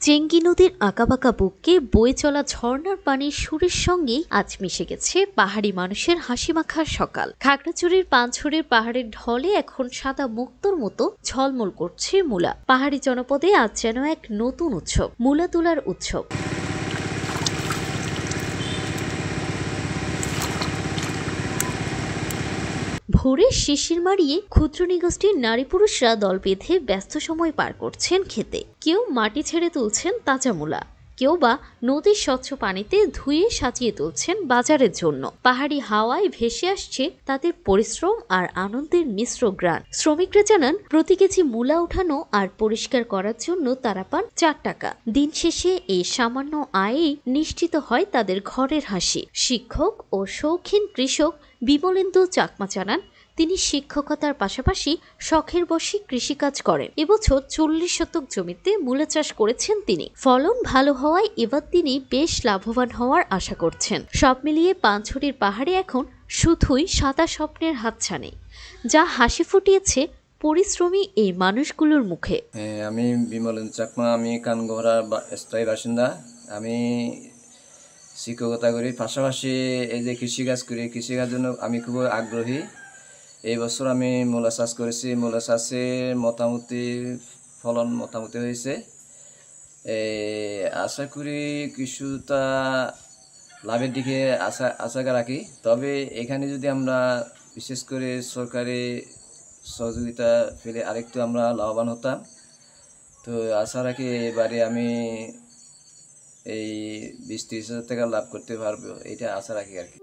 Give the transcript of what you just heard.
Changi নদীর আঁকাবাঁকা বুকে বয়ে চলা ঝর্ণার পানির সুরের সঙ্গেই আজ মিশে গেছে পাহাড়ি মানুষের হাসিমাখার সকাল। খাগড়াছড়ির পাঞ্ছড়ির পাহাড়ের ঢলে এখন সাদা মুক্তোর মতো ঝলমল করছে মুলা। পাহাড়ি জনপদে আজ যেন এক নতুন উৎসব, মুলা তোলার উৎসব। ভোরে শিশির মারিয়ে ক্ষুদ্র নিগোষ্ঠীর নারী পুরুষরা দল বেঁধে ব্যস্ত সময় পার করছেন খেতে। কেউ মাটি ছেড়ে তুলছেন তাজা মূলা, কেউ বা নদীর স্বচ্ছ পানিতে ধুয়ে সাজিয়ে তুলছেন বাজারের জন্য। পাহাড়ি হাওয়ায় ভেসে আসছে তাদের পরিশ্রম আর আনন্দের মিশ্র গ্রান। শ্রমিকরা জানান, প্রতি কেজি মূলা উঠানো আর পরিষ্কার করার জন্য তারা পান 4 টাকা। দিন শেষে এই সামান্য আয়েই নিশ্চিত হয় তাদের ঘরের হাসি। শিক্ষক ও শৌখিন কৃষক বিমলেন্দু চাকমা জানান, তিনি শিক্ষকতার পাশাপাশি শখের বশে কৃষিকাজ করেন। এবছর 40 শতক জমিতে মূলা চাষ করেছেন তিনি। ফলন ভালো হওয়ায় এবার তিনি বেশ লাভবান হওয়ার আশা করছেন। সব মিলিয়ে পাঞ্ছড়ির পাহাড়ে এখন শুধুই সাদা স্বপ্নের হাতছানি, যা হাসি ফুটিয়েছে পরিশ্রমী এই মানুষগুলোর মুখে। আমি বিমলেন্দু চাকমা, আমি কানগড়ার স্থায়ী বাসিন্দা। আমি শিক্ষকতা করি, পাশাপাশি এই যে কৃষিকাজ করি, কৃষিকাজ জন্য আমি খুব আগ্রহী। এই বছর আমি মূলা চাষ করেছি। মূলা চাষে ফলন মোটামুটি হয়েছে। আশা করি কিছুটা লাভের দিকে আশা রাখি। তবে এখানে যদি আমরা বিশেষ করে সরকারি সহযোগিতা পেলে আরেকটু আমরা লাভবান হতাম। তো আশা রাখি এবারে আমি এই 20-30 হাজার টাকা লাভ করতে পারবো, এটা আশা রাখি আর কি।